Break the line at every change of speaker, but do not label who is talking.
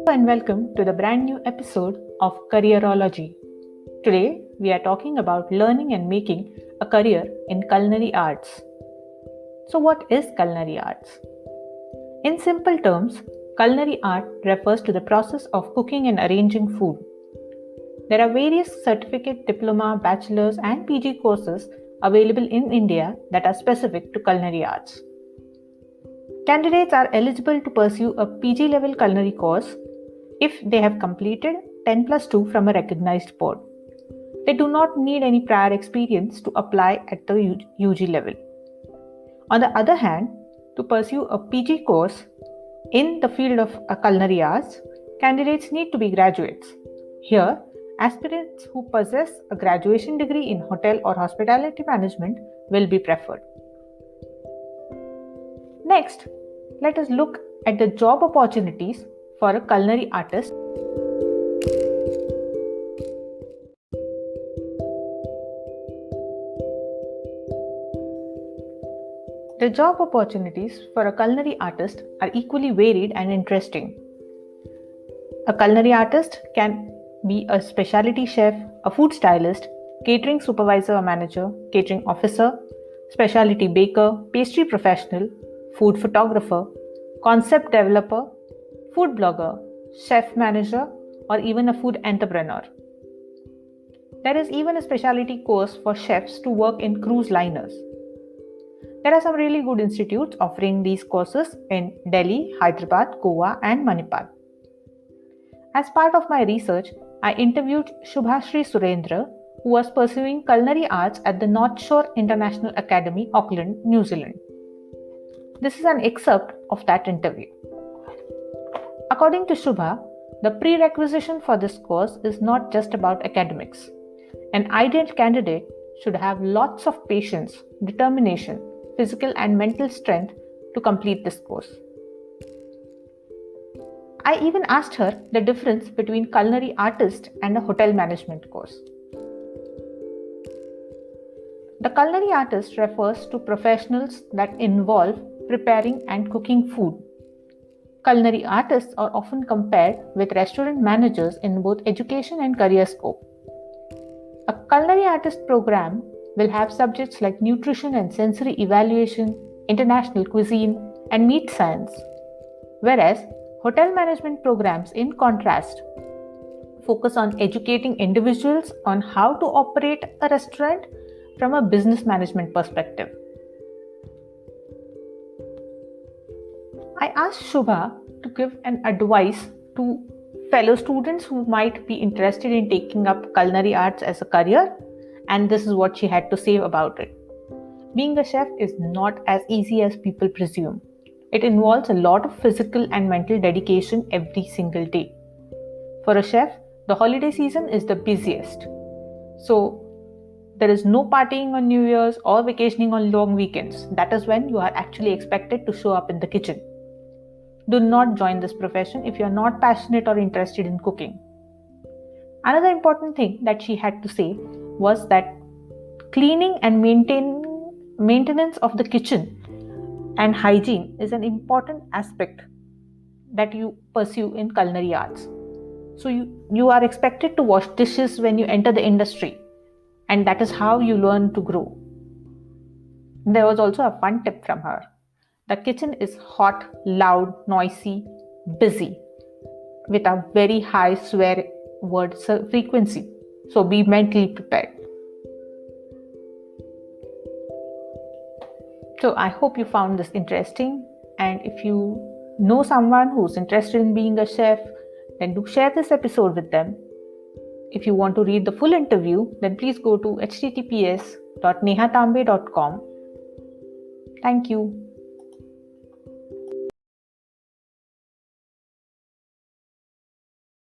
And welcome to the brand new episode of Careerology. Today we are talking about learning and making a career in culinary arts. So, what is culinary arts? In simple terms, culinary art refers to the process of cooking and arranging food. There are various certificate, diploma, bachelors, and PG courses available in India that are specific to culinary arts. Candidates are eligible to pursue a PG level culinary course if they have completed 10 plus 2 from a recognized board. They do not need any prior experience to apply at the UG level. On the other hand, to pursue a PG course in the field of culinary arts, candidates need to be graduates. Here, aspirants who possess a graduation degree in hotel or hospitality management will be preferred. Next, let us look at the job opportunities for a culinary artist. The job opportunities for a culinary artist are equally varied and interesting. A culinary artist can be a specialty chef, a food stylist, catering supervisor or manager, catering officer, specialty baker, pastry professional, food photographer, concept developer, food blogger, chef manager, or even a food entrepreneur. There is even a specialty course for chefs to work in cruise liners. There are some really good institutes offering these courses in Delhi, Hyderabad, Goa, and Manipal. As part of my research, I interviewed Shubhashri Surendra, who was pursuing culinary arts at the North Shore International Academy, Auckland, New Zealand. This is an excerpt of that interview. According to Shubha, the prerequisite for this course is not just about academics. An ideal candidate should have lots of patience, determination, physical and mental strength to complete this course. I even asked her the difference between culinary artist and a hotel management course. The culinary artist refers to professionals that involve preparing and cooking food. Culinary artists are often compared with restaurant managers in both education and career scope. A culinary artist program will have subjects like nutrition and sensory evaluation, international cuisine, and meat science, whereas hotel management programs, in contrast, focus on educating individuals on how to operate a restaurant from a business management perspective. I asked Shubha to give an advice to fellow students who might be interested in taking up culinary arts as a career, and this is what she had to say about it. Being a chef is not as easy as people presume. It involves a lot of physical and mental dedication every single day. For a chef, the holiday season is the busiest. So, there is no partying on New Year's or vacationing on long weekends. That is when you are actually expected to show up in the kitchen. Do not join this profession if you are not passionate or interested in cooking. Another important thing that she had to say was that cleaning and maintenance of the kitchen and hygiene is an important aspect that you pursue in culinary arts. So you are expected to wash dishes when you enter the industry, and that is how you learn to grow. There was also a fun tip from her. The kitchen is hot, loud, noisy, busy, with a very high swear word frequency. So be mentally prepared. So I hope you found this interesting, and if you know someone who's interested in being a chef, then do share this episode with them. If you want to read the full interview, then please go to https.nehatambe.com. Thank you.